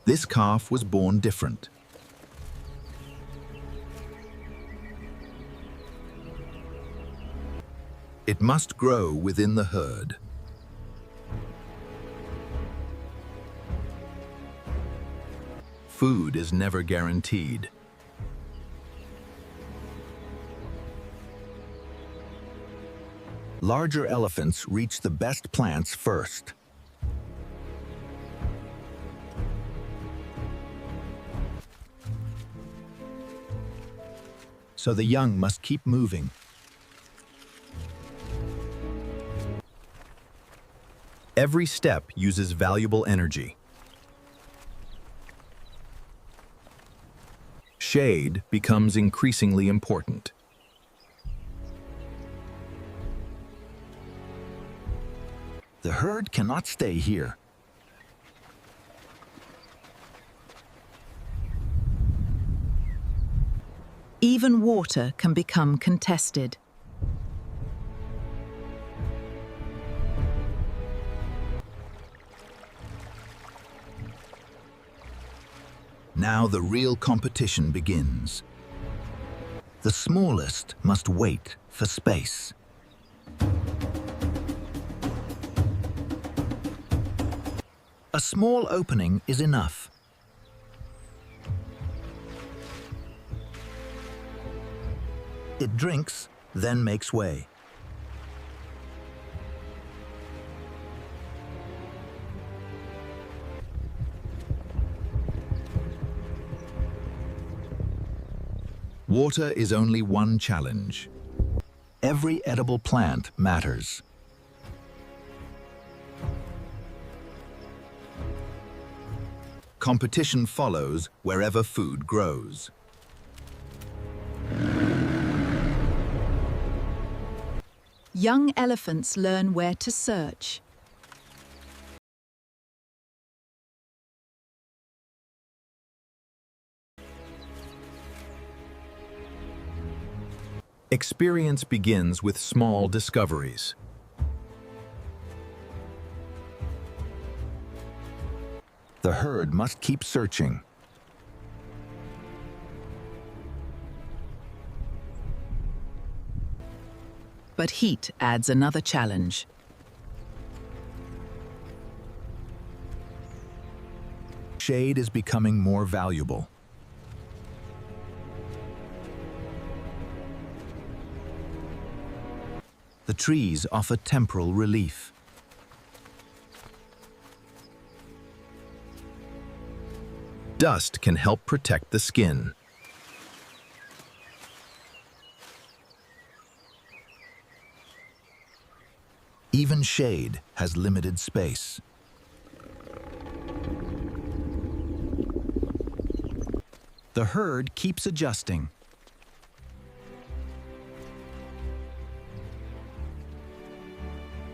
This calf was born different. It must grow within the herd. Food is never guaranteed. Larger elephants reach the best plants first. So the young must keep moving. Every step uses valuable energy. Shade becomes increasingly important. The herd cannot stay here. Even water can become contested. Now the real competition begins. The smallest must wait for space. A small opening is enough. It drinks, then makes way. Water is only one challenge. Every edible plant matters. Competition follows wherever food grows. Young elephants learn where to search. Experience begins with small discoveries. The herd must keep searching. But heat adds another challenge. Shade is becoming more valuable. The trees offer temporal relief. Dust can help protect the skin. Even shade has limited space. The herd keeps adjusting.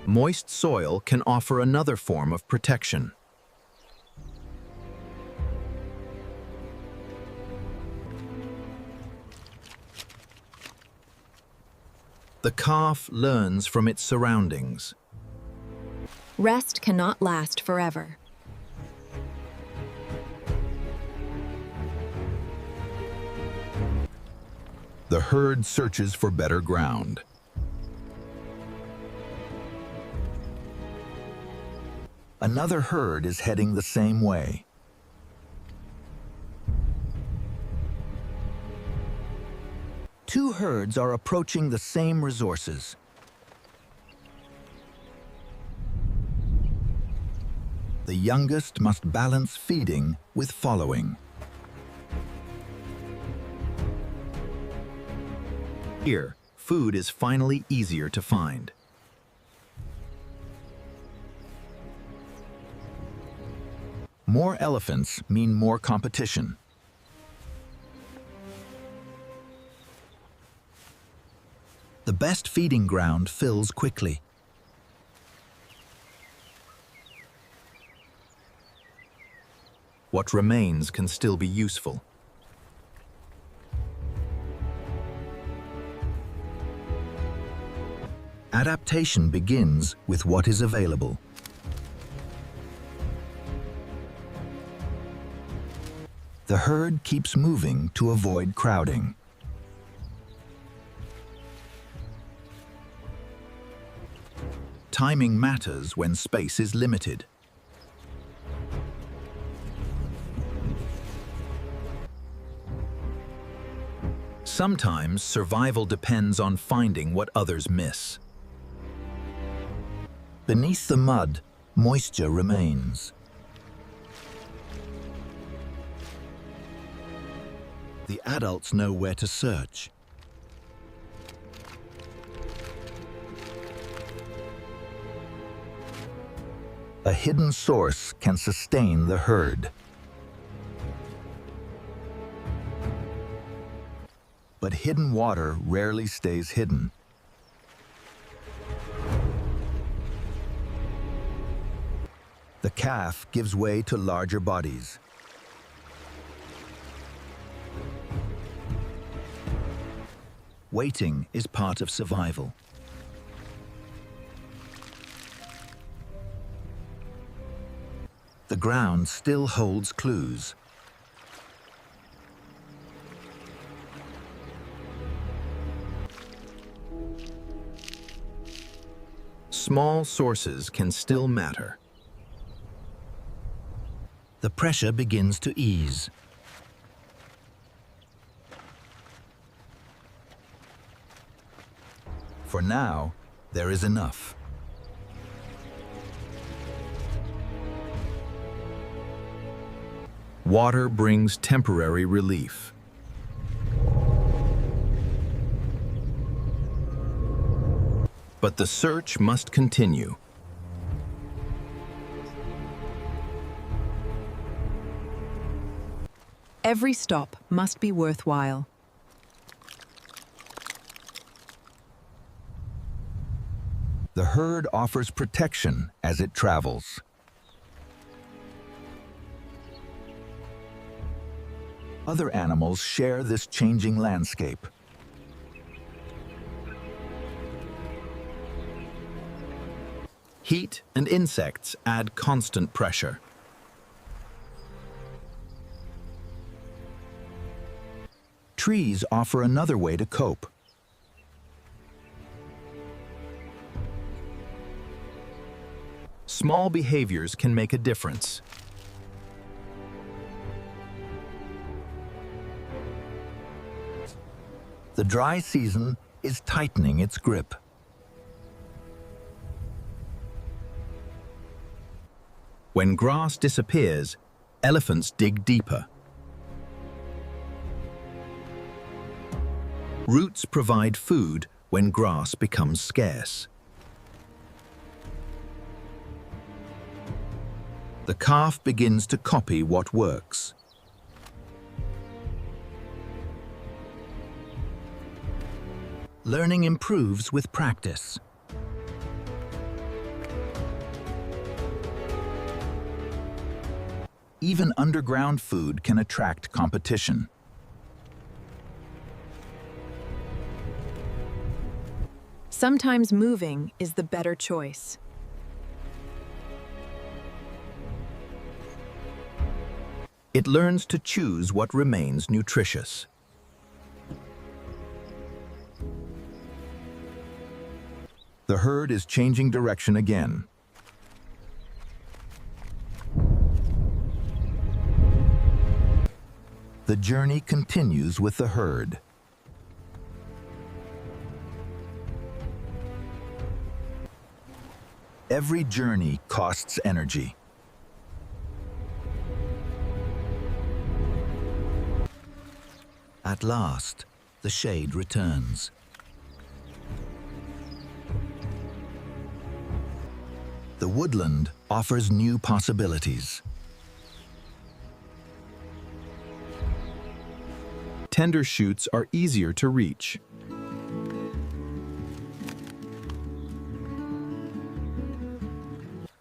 Moist soil can offer another form of protection. The calf learns from its surroundings. Rest cannot last forever. The herd searches for better ground. Another herd is heading the same way. Two herds are approaching the same resources. The youngest must balance feeding with following. Here, food is finally easier to find. More elephants mean more competition. The best feeding ground fills quickly. What remains can still be useful. Adaptation begins with what is available. The herd keeps moving to avoid crowding. Timing matters when space is limited. Sometimes survival depends on finding what others miss. Beneath the mud, moisture remains. The adults know where to search. A hidden source can sustain the herd. But hidden water rarely stays hidden. The calf gives way to larger bodies. Waiting is part of survival. The ground still holds clues. Small sources can still matter. The pressure begins to ease. For now, there is enough. Water brings temporary relief. But the search must continue. Every stop must be worthwhile. The herd offers protection as it travels. Other animals share this changing landscape. Heat and insects add constant pressure. Trees offer another way to cope. Small behaviors can make a difference. The dry season is tightening its grip. When grass disappears, elephants dig deeper. Roots provide food when grass becomes scarce. The calf begins to copy what works. Learning improves with practice. Even underground food can attract competition. Sometimes moving is the better choice. It learns to choose what remains nutritious. The herd is changing direction again. The journey continues with the herd. Every journey costs energy. At last, the shade returns. The woodland offers new possibilities. Tender shoots are easier to reach.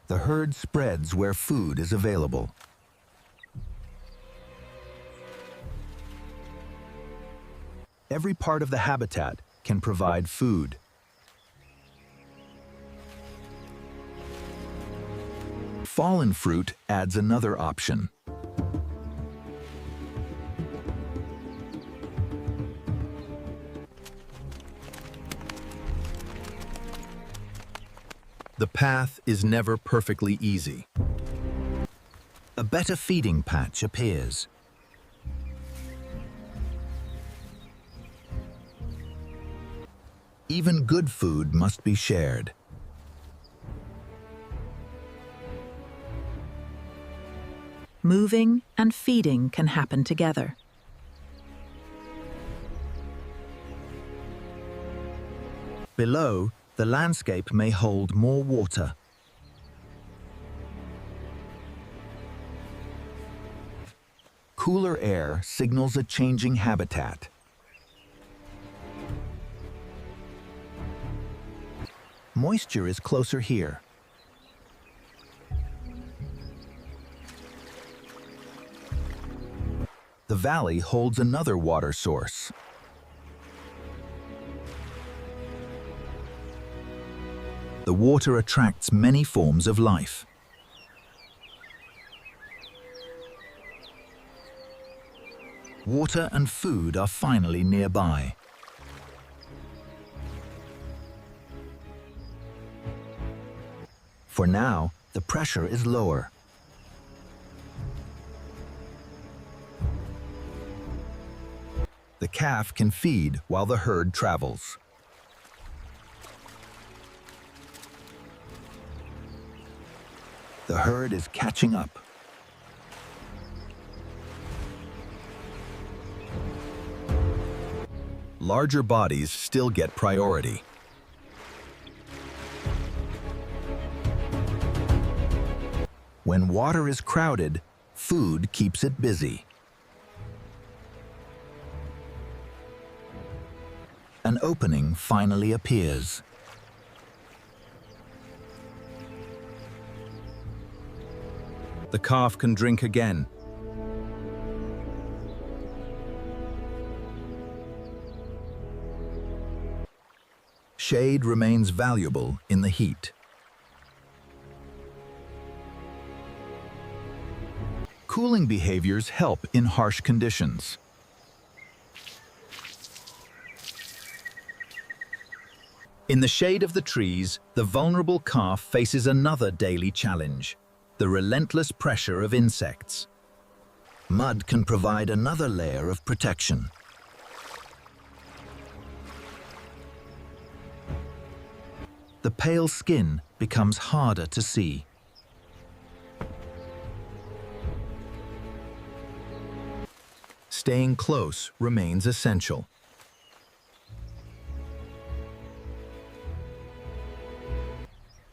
The herd spreads where food is available. Every part of the habitat can provide food. Fallen fruit adds another option. The path is never perfectly easy. A better feeding patch appears. Even good food must be shared. Moving and feeding can happen together. Below, the landscape may hold more water. Cooler air signals a changing habitat. Moisture is closer here. The valley holds another water source. The water attracts many forms of life. Water and food are finally nearby. For now, the pressure is lower. The calf can feed while the herd travels. The herd is catching up. Larger bodies still get priority. When water is crowded, food keeps it busy. An opening finally appears. The calf can drink again. Shade remains valuable in the heat. Cooling behaviors help in harsh conditions. In the shade of the trees, the vulnerable calf faces another daily challenge: the relentless pressure of insects. Mud can provide another layer of protection. The pale skin becomes harder to see. Staying close remains essential.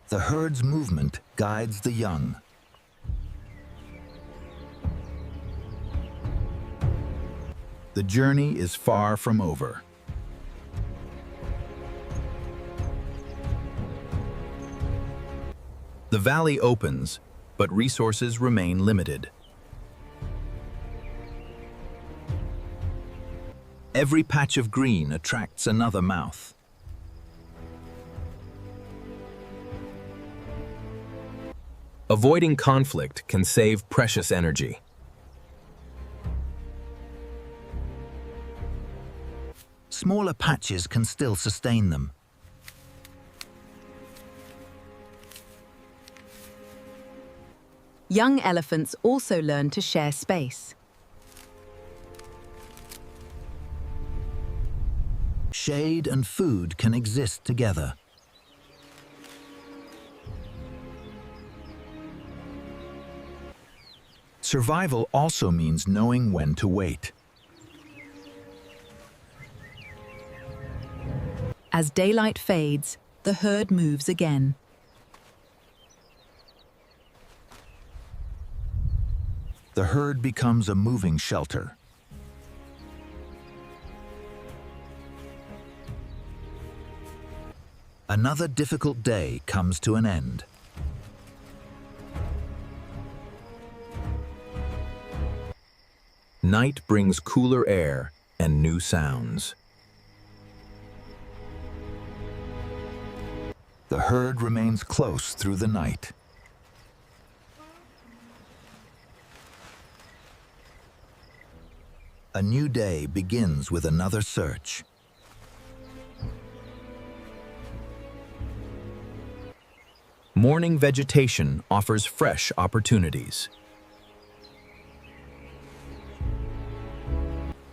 The herd's movement guides the young. The journey is far from over. The valley opens, but resources remain limited. Every patch of green attracts another mouth. Avoiding conflict can save precious energy. Smaller patches can still sustain them. Young elephants also learn to share space. Shade and food can exist together. Survival also means knowing when to wait. As daylight fades, the herd moves again. The herd becomes a moving shelter. Another difficult day comes to an end. Night brings cooler air and new sounds. The herd remains close through the night. A new day begins with another search. Morning vegetation offers fresh opportunities.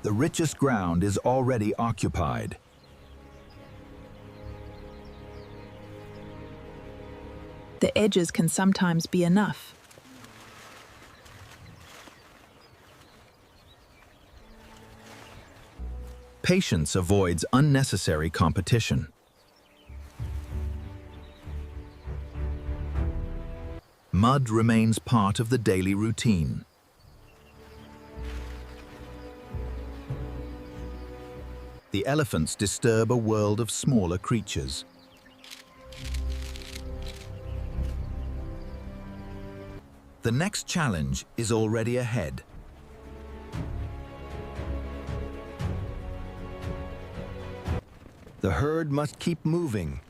The richest ground is already occupied. The edges can sometimes be enough. Patience avoids unnecessary competition. Mud remains part of the daily routine. The elephants disturb a world of smaller creatures. The next challenge is already ahead. The herd must keep moving.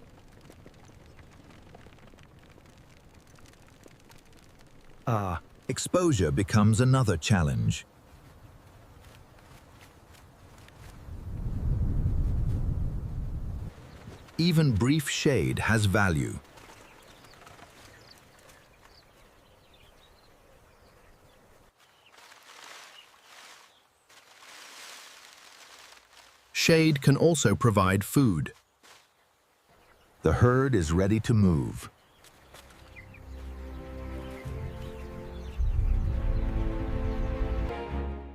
Exposure becomes another challenge. Even brief shade has value. Shade can also provide food. The herd is ready to move.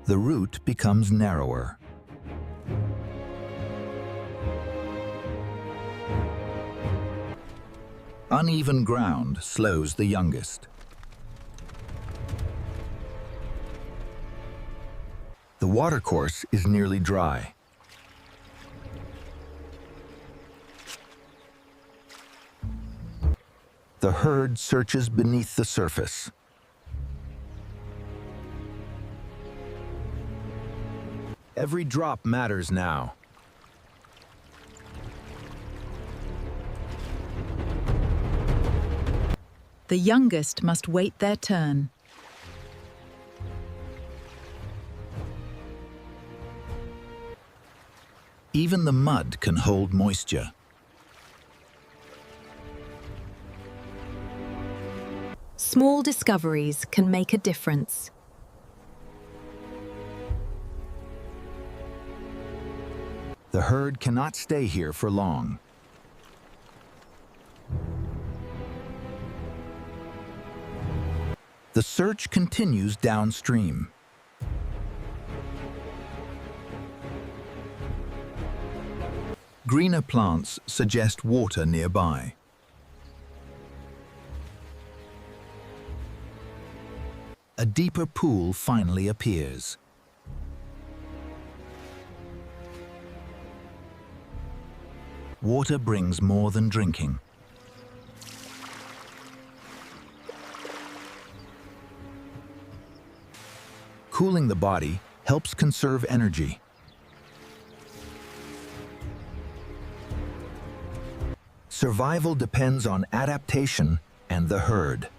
The route becomes narrower. Uneven ground slows the youngest. The watercourse is nearly dry. The herd searches beneath the surface. Every drop matters now. The youngest must wait their turn. Even the mud can hold moisture. Small discoveries can make a difference. The herd cannot stay here for long. The search continues downstream. Greener plants suggest water nearby. A deeper pool finally appears. Water brings more than drinking. Cooling the body helps conserve energy. Survival depends on adaptation and the herd.